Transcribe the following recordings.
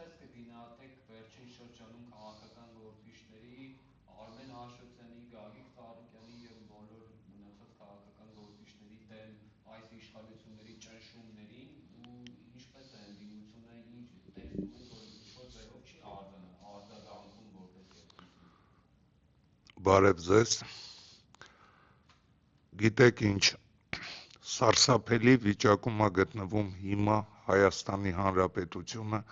Ինչպես կգնահատեք վերջին շրջանում քաղաքական գործիչների Արմեն Աշոտյանի, Գագիկ Ծառուկյանի եւ բոլոր մնացած քաղաքական գործիչների դեմ այս իշխանությունների ճնշումներին ու ինչպես է ընդդիմությունը ինչ տեսնում եք, որ ինչ-որ ձևով չի արձագանքում որպես երկուսի։ Բարև ձեզ։ Գիտեք ինչ, սարսափելի վիճակում է գտնվում հիմա Հայաստանի Հանրապետությունը,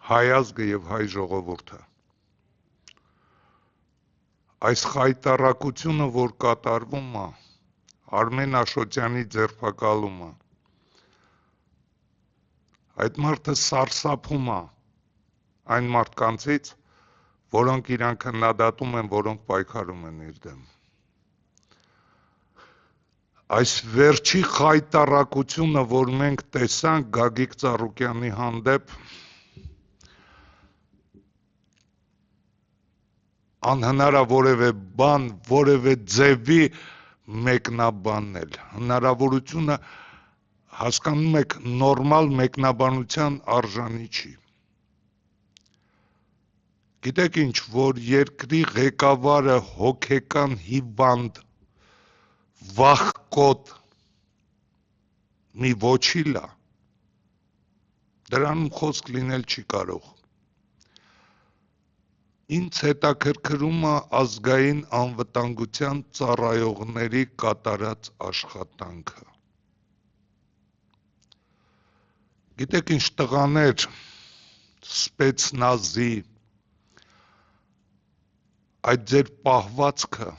հայ ազգը եւ հայ ժողովուրդը։ Այս խայտառակությունը, որ կատարվում է, Արմեն Աշոտյանի ձերբակալումը, այդ մարդը սարսափում է այն մարդկանցից, որոնք իրան քննադատում են, որոնք պայքարում են իր դեմ։ Այս վերջի խայտառակությունը, որ մենք տեսանք Գագիկ Ծառուկյանի հանդեպ, անհնար է որևէ բան, որևէ ձևի մեկնաբանել, հնարավորությունը հասկանում եք նորմալ մեկնաբանության արժանի չի։ Գիտեք ինչ, որ երկրի ղեկավարը հոգեկան հիվանդ, վախկոտ մի ոչիլ է, դրանում խոսք լինել չի կարող։ Ինձ հետաքրքրում է ազգային անվտանգության ծառայողների կատարած աշխատանքը։ Գիտեք ինչ, տղաներ, սպեցնազի, այդ ձեր պահվածքը,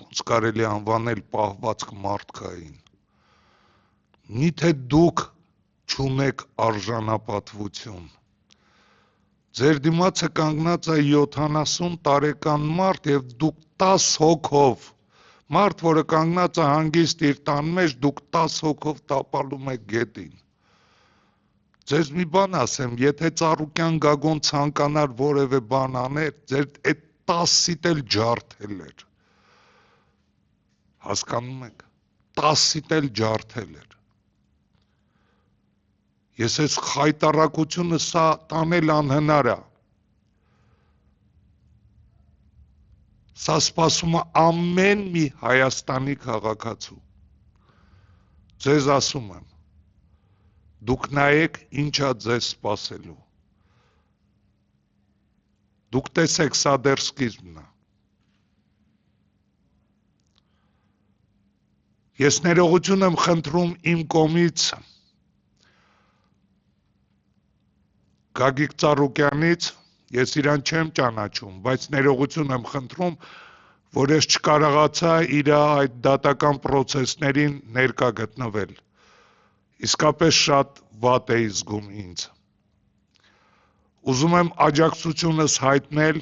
ոնց կարելի անվանել պահվածք մարդկային, միթե դուք չունեք արժանապատվություն։ Ձեր դիմացը կանգնած է 70 տարեկան մարդ եւ դուք 10 հոգով, մարդ, որը կանգնած է հանգիստ իր տան մեջ, դուք 10 հոգով տապալում եք գետին։ Ձեզ մի բան ասեմ, եթե Ծառուկյան Գագոն ցանկանար որևէ բան աներ, ձեր այդ 10-իդ էլ ջարդել էր։ Հասկանում եք, 10-իդ էլ ջարդել էր։ Ես այս խայտառակությունը սա տանել անհնար է։ Սա սպասում է ամեն մի Հայաստանի քաղաքացու։ Ձեզ ասում եմ, դուք նայեք ինչա ձեզ սպասելու։ Դուք տեսեք, սա դեռ սկիզբն է։ Ես ներողություն եմ խնդրում իմ կողմից Գագիկ Ծառուկյանից, ես իրան չեմ ճանաչում, բայց ներողություն եմ խնդրում, որ ես չկարողացա իր այդ դատական պրոցեսներին ներկա գտնվել։ Իսկապես շատ վատ էի զգում ինձ։ Ուզում եմ աջակցությունս հայտնել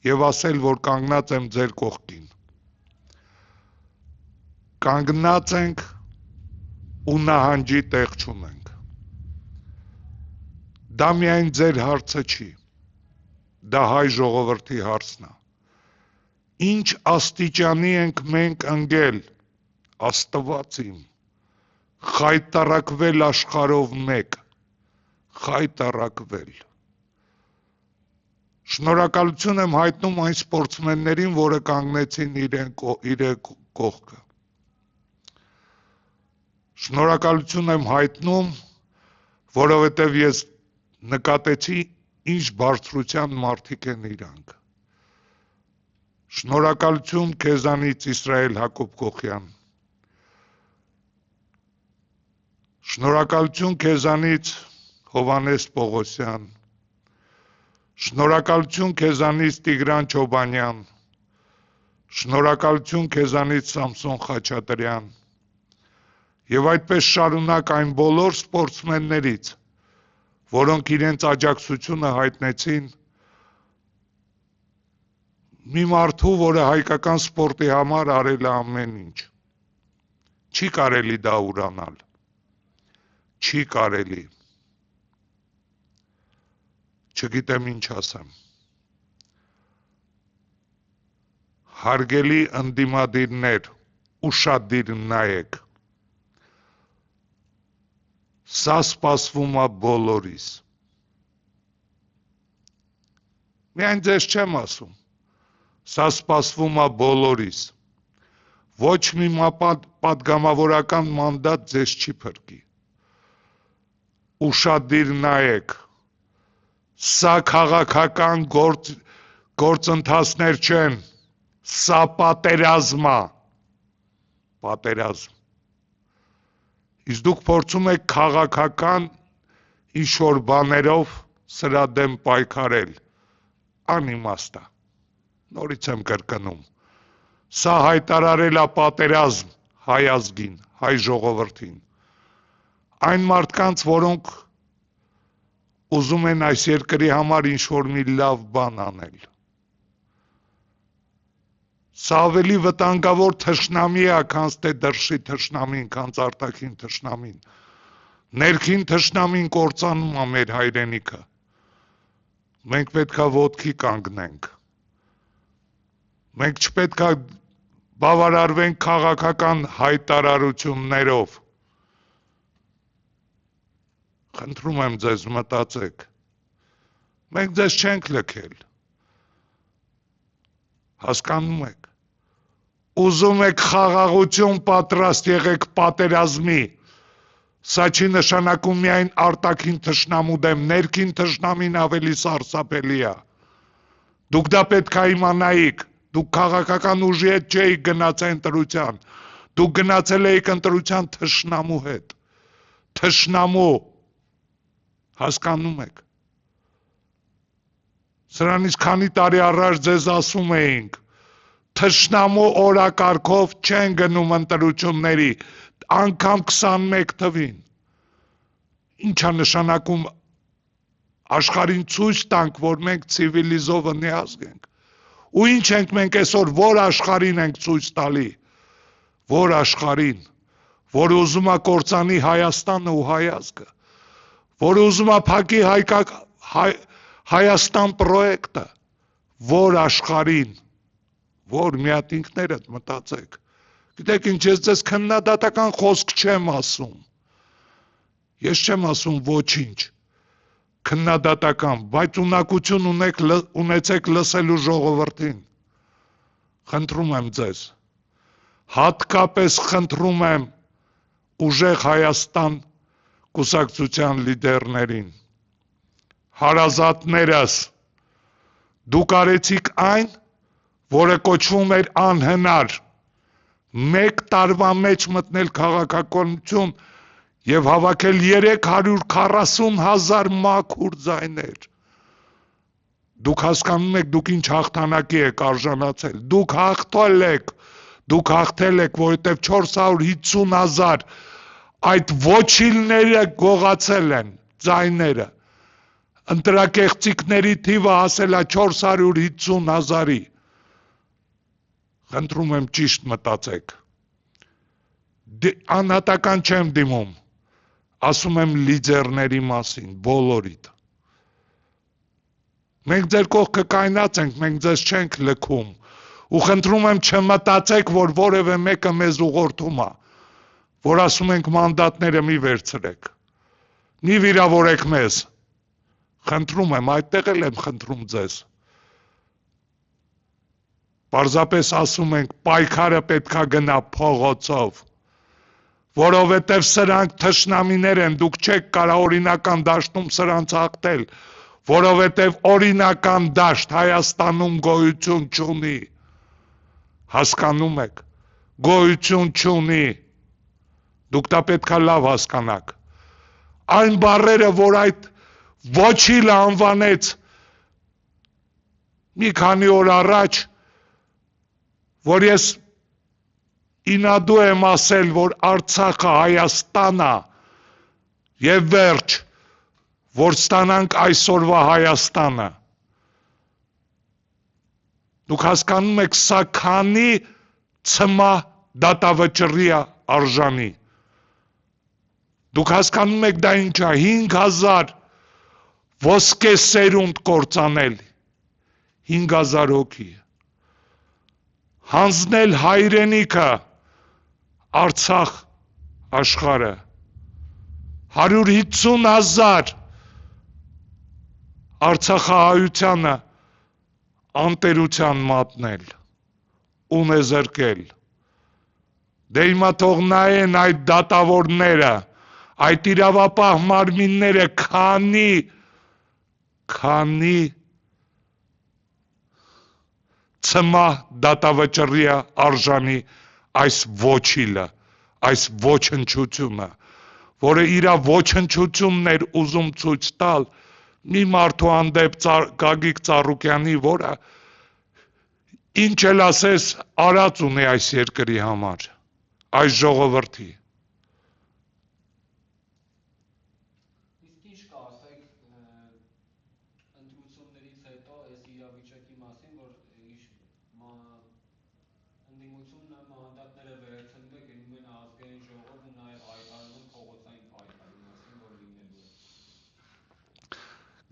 եւ ասել, որ կանգնած եմ ձեր կողքին։ Կանգնած ենք ու նահանջի տեղ չունենք։ Դա միայն ձեր հարցը չի, դա հայ ժողովրդի հարցն է։ Ինչ աստիճանի ենք մենք ընկել, Աստված իմ, խայտառակվել աշխարհով մեկ, խայտառակվել։ Շնորհակալություն եմ հայտնում այն սպորտսմեններին, որը կանգնեցին իրեն կողքը։ Շնորհակալություն եմ հայտնում, որովհետև ես նկատեցի ինչ բարձրության մարդիկ են իրանք։ Շնորհակալություն քեզանից Իսրայել Հակոբկոխյան։ Շնորհակալություն քեզանից Հովհաննես Պողոսյան։ Շնորհակալություն քեզանից Տիգրան Չոբանյան։ Շնորհակալություն քեզանից Սամսոն Խաչատրյան։ Եվ այդպես շարունակ այն բոլոր սպորտսմեններից, որոնք իրենց աջակցությունը հայտնեցին մի մարդու, որը հայկական սպորտի համար արել է ամեն ինչ։ Չի կարելի դա ուրանալ։ Չի կարելի։ Չգիտեմ ինչ ասեմ։ Հարգելի ընդդիմադիրներ, ուշադիր նայեք։ Սա սպասվում է բոլորիս։ Միայն ձեզ չեմ ասում, սա սպասվում է բոլորիս, ոչ մի պատգամավորական մանդատ ձեզ չի փրկի, ուշադիր նայեք, սա քաղաքական գործընթացներ չեն, սա պատերազմ է, պատերազմ, իսկ դուք փորձում եք քաղաքական ինչ-որ բաներով սրա դեմ պայքարել, անիմաստ է, նորից եմ կրկնում, սա հայտարարել է պատերազմ հայ ազգին, հայ ժողովրդին, այն մարդկանց, որոնք ուզում են այս երկրի համար ինչ-որ մի լավ բան անել, սա ավելի վտանգավոր թշնամի է, քան թե դրսի թշնամին, քան արտաքին թշնամին, ներքին թշնամին կործանում է մեր հայրենիքը, մենք պետք է ոտքի կանգնենք, մենք չպետք է բավարարվենք քաղաքական հայտարարություններով, խնդրում եմ ձեզ մտածեք, մենք ձեզ չենք լքել, հասկանում եք, ուզում եք խաղաղություն պատրաստ եղեք պատերազմի, սա չի նշանակում միայն արտաքին թշնամու դեմ, ներքին թշնամին ավելի սարսափելի է, դուք դա պետք է իմանայիք, դուք քաղաքական ուժի հետ չէիք գնացել ընտրության, դուք գնացել էիք ընտրության թշնամու հետ, թշնամու, հասկանում եք, սրանից քանի տարի առաջ ձեզ ասում էինք, թշնամու օրակարգով չեն գնում ընտրությունների, անգամ 21 թվին, ինչա նշանակում աշխարհին ցույց տանք, որ մենք ցիվիլիզովանի ազգ ենք, ու ինչ ենք մենք այսօր, որ աշխարհին ենք ցույց տալի, որ աշխարհին, որ ուզում է կործանի Հայաստանը ու հայ ազգը, որ ուզում է փակի Հայաստան պրոյեկտը, որ աշխարհին, որ մի հատ ինքներդ մտածեք, գիտեք ինչ, ես ձեզ քննադատական խոսք չեմ ասում, ես չեմ ասում ոչինչ, քննադատական, բայց ունակություն ունեցեք լսելու ժողովրդին, խնդրում եմ ձեզ, հատկապես խնդրում եմ ուժեղ Հայաստան կուսակցության լիդերներին, հարազատներս, դուք արեցիք այն, որը կոչվում էր անհնար, մեկ տարվա մեջ մտնել քաղաքականություն և հավաքել 340,000 մաքուր ձայներ, դուք հասկանում եք, դուք ինչ հաղթանակի եք արժանացել, դուք հաղթել եք, որովհետև 450,000 այդ ոչիլները գողացել են ձայները, ընտրակեղծիքների թիվը հասել է 450,000-ի, խնդրում եմ ճիշտ մտածեք, անհատական չեմ դիմում, ասում եմ լիդերների մասին, բոլորիդ, մենք ձեր կողքը կայնած ենք, մենք ձեզ չենք լքում, ու խնդրում եմ չմտածեք, որ որևէ մեկը մեզ ուղղորդում է, որ ասում ենք մանդատները մի վերցրեք, մի վիրավորեք մեզ, խնդրում եմ, այդտեղ էլ եմ խնդրում ձեզ, պարզապես ասում ենք, պայքարը պետք է գնա փողոցով, որովհետև սրանք թշնամիներ են, դուք չեք կարող օրինական դաշտում սրանց հաղթել, որովհետև օրինական դաշտ Հայաստանում գոյություն չունի, հասկանում եք, գոյություն չունի, դուք դա պետք է լավ հասկանաք, այն բառերը, որ այդ ոչիլը անվանեց մի քանի օր առաջ, որ ես ինադու եմ ասել, որ Արցախը Հայաստան է և վերջ, որ ստանանք այսօրվա Հայաստանը, դուք հասկանում եք, սա քանի ցմահ դատավճռի է արժանի, դուք հասկանում եք դա ինչ է, 5,000 ոսկե սերունդ կործանել, 5,000 հոգի, հանձնել հայրենիքը, Արցախ աշխարհը, 150,000 Արցախահայությանը անտերության մատնել, ունեզրկել, դե հիմա թող նայեն այդ դատավորները, այդ իրավապահ մարմինները քանի ցմահ դատավճռի արժանի այս ոչիլը, այս ոչնչությունը, որը իր ոչնչությունն էր ուզում ցույց տալ մի մարդու հանդեպ Գագիկ Ծառուկյանի, որը ինչ էլ ասես արած ունի այս երկրի համար, այս ժողովրդի։ Իսկ ինչ կասեք ընտրություններից հետո այս իրավիճակի մասին, որ ընդդիմությունը մանդատները վերցնում է, գնում են ազգային ժողով ու նաև հայտարարում փողոցային պայքարի մասին, որ լինելու է։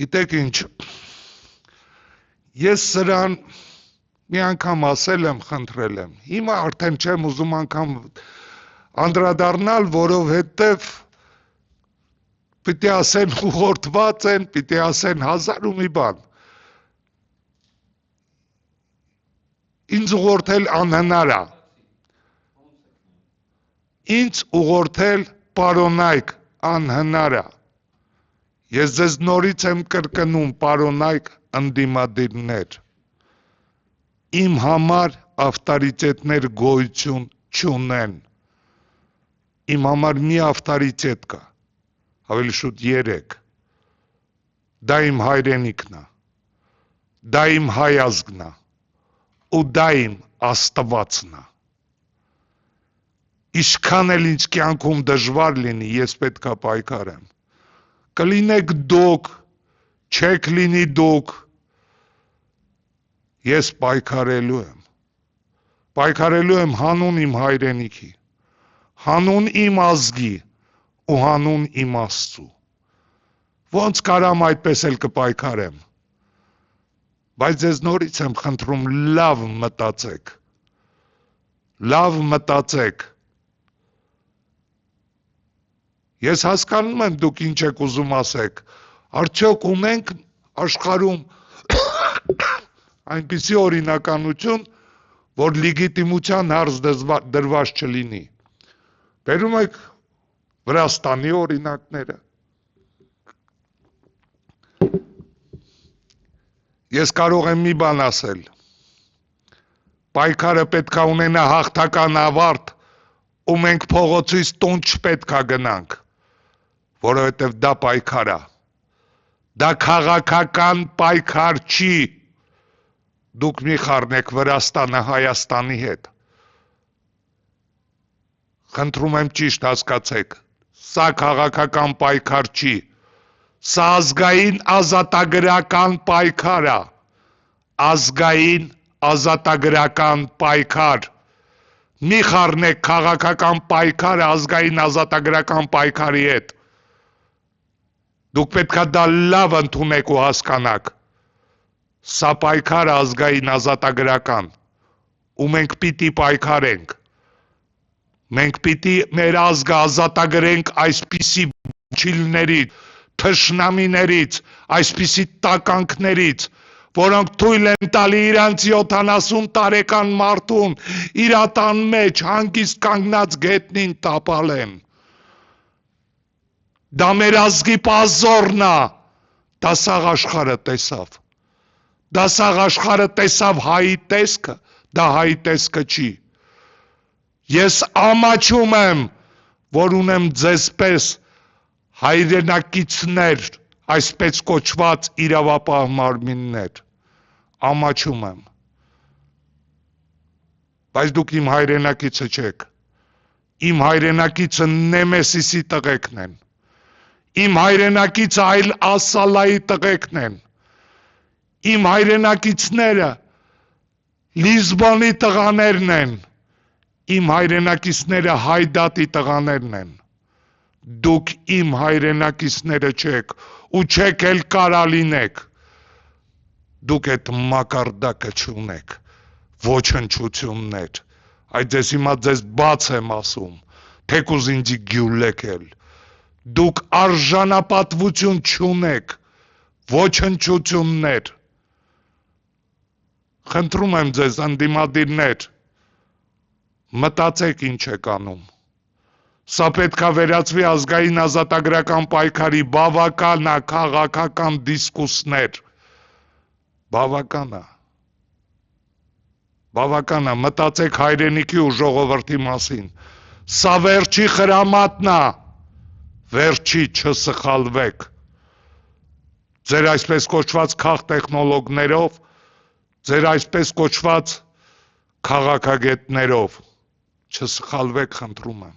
Գիտեք ինչ, ես սրան մի անգամ ասել եմ, խնդրել եմ, հիմա արդեն չեմ ուզում անգամ անդրադառնալ, որովհետև պիտի ասեն ուղղորդված են, պիտի ասեն հազար ու մի բան։ Ինձ ուղղորդել անհնար է։ Ինձ ուղղորդել պարոնայք անհնար է։ Ես ձեզ նորից եմ կրկնում, պարոնայք ընդդիմադիրներ։ Իմ համար ավտորիտետներ գոյություն չունեն։ Իմ համար մի ավտորիտետ կա, ավելի շուտ 3, դա իմ հայրենիքն է, դա իմ հայ ազգն է, ու դա իմ Աստվածն է։ Ինչքան էլ ինձ կյանքում դժվար լինի, ես պետք է պայքարեմ։ Կլինեք դուք, չեք լինի դուք, ես պայքարելու եմ։ Պայքարելու եմ հանուն իմ հայրենիքի, հանուն իմ ազգի ու հանուն իմ Աստծու։ Ոնց կարամ այդպես էլ կպայքարեմ։ Բայց ձեզ նորից եմ խնդրում, լավ մտածեք։ Լավ մտածեք։ Ես հասկանում եմ դուք ինչ եք ուզում ասեք, արդյոք ունենք աշխարհում այնպիսի օրինականություն, որ լեգիտիմության հարց դրված չլինի։ Բերում եք Վրաստանի օրինակները։ Ես կարող եմ մի բան ասել։ Պայքարը պետք է ունենա հաղթական ավարտ, ու մենք փողոցից տուն չպետք է գնանք, որովհետև դա պայքար է։ Դա քաղաքական պայքար չի։ Դուք մի խառնեք Վրաստանը Հայաստանի հետ։ Խնդրում եմ ճիշտ հասկացեք, սա քաղաքական պայքար չի, սա ազգային ազատագրական պայքար է, ազգային ազատագրական պայքար։ Մի խառնեք քաղաքական պայքարը ազգային ազատագրական պայքարի հետ։ Դուք պետք է դա լավ ընդունեք ու հասկանաք։ Սա պայքար ազգային ազատագրական, ու մենք պիտի պայքարենք։ Մենք պիտի մեր ազգը ազատագրենք այսպիսի բուչիլներից, թշնամիներից, այսպիսի տականքներից, որոնք թույլ են տալի իրանց 70 տարեկան մարդուն իր ատան մեջ հանգիստ կանգնած գետնին տապալեն։ Դա մեր ազգի պազորն է, դա սաղ աշխարհը տեսավ։ Դա սաղ աշխարհը տեսավ հայի տեսքը, դա հայի տեսքը չի։ Ես ամաչում եմ, որ ունեմ ձեզպես հայրենակիցներ, այսպես կոչված իրավապահ մարմիններ, ամաչում եմ։ Բայց դուք իմ հայրենակիցը չեք։ Իմ հայրենակիցը Նեմեսիսի տղեկն են։ Իմ հայրենակիցը այլ Ասալայի տղեկն են։ Իմ հայրենակիցները Լիզբոնի տղաներն են։ Իմ հայրենակիցները Հայդատի տղաներն են։ Դուք իմ հայրենակիցները չեք ու չեք էլ կարա լինեք։ Դուք այդ մակարդակը չունեք, ոչնչություններ, այդ ձեզ հիմա ձեզ բաց եմ ասում, թեկուզ ինձի գյուլեք էլ, դուք արժանապատվություն չունեք, ոչնչություններ, Խնդրում եմ ձեզ ընդդիմադիրներ, մտածեք ինչ եք անում։ Սա պետք է վերածվի ազգային ազատագրական պայքարի, բավական է քաղաքական դիսկուսներ, բավական է, մտածեք հայրենիքի ու ժողովրդի մասին, սա վերջի խրամատն է, վերջի, չսխալվեք, ձեր այսպես կոչված քաղտեխնոլոգներով, ձեր այսպես կոչված քաղաքագետներով, չսխալվեք, խնդրում եմ,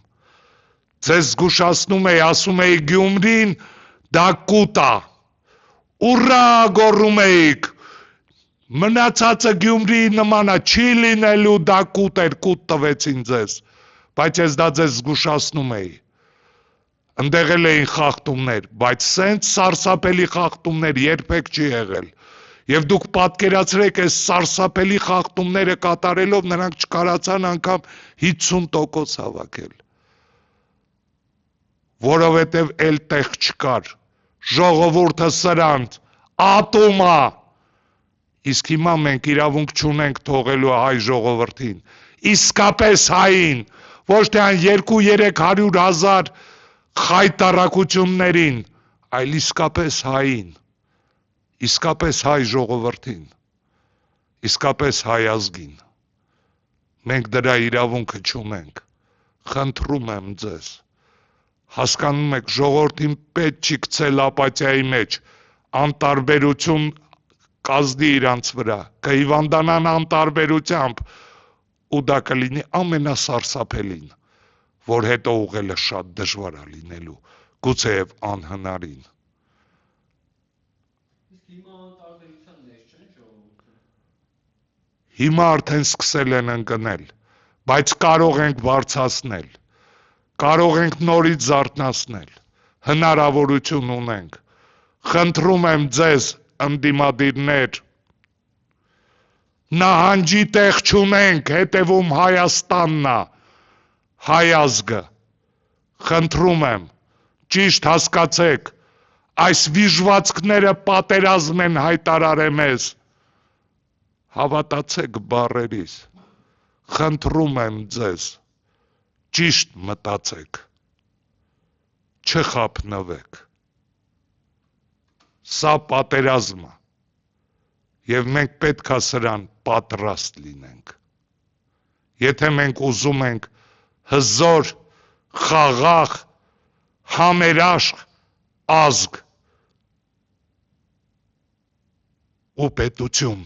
ձեզ զգուշացնում էի, ասում էի Գյումրին դա կուտ է, ուռա գոռում էիք, մնացածը Գյումրիի նման է, չի լինելու դա կուտ էր, կուտ տվեցին ձեզ, բայց ես դա ձեզ զգուշացնում էի, ընդեղ էլ էին խախտումներ, բայց սենց սարսափելի խախտումներ երբեք չի եղել, և դուք պատկերացրեք այս սարսափելի խախտումները կատարելով նրանք չկարացան անգամ 50% հավաքել, որովհետև էլ տեղ չկար, ժողովուրդը սրանց, ատում է, իսկ հիմա մենք իրավունք չունենք թողելու հայ ժողովրդին, իսկապես հային, ոչ թե այն 200-300 հազար խայտառակություններին, այլ իսկապես հային, իսկապես հայ ժողովրդին, իսկապես հայ ազգին, մենք դրա իրավունքը չունենք, խնդրում եմ ձեզ, հասկանում եք ժողովրդին պետք չի գցել ապաթիայի մեջ, անտարբերություն կազդի իրանց վրա, կհիվանդանան անտարբերությամբ ու դա կլինի ամենասարսափելին, որ հետո ուղղելը շատ դժվար է լինելու, գուցեև անհնարին։ Հիմա արդեն սկսել են ընկնել, բայց կարող ենք բարձրացնել, կարող ենք նորից զարթնացնել, հնարավորություն ունենք, խնդրում եմ ձեզ ընդդիմադիրներ, նահանջի տեղ չունենք, հետևում Հայաստանն է, հայ ազգը, խնդրում եմ, ճիշտ հասկացեք, այս վիժվածքները պատերազմ են հայտարարել մեզ, հավատացեք բառերիս, խնդրում եմ ձեզ, ճիշտ մտածեք, չխաբնվեք, սա պատերազմ է, և մենք պետք է սրան պատրաստ լինենք, եթե մենք ուզում ենք հզոր, խաղաղ, համերաշխ ազգ ու պետություն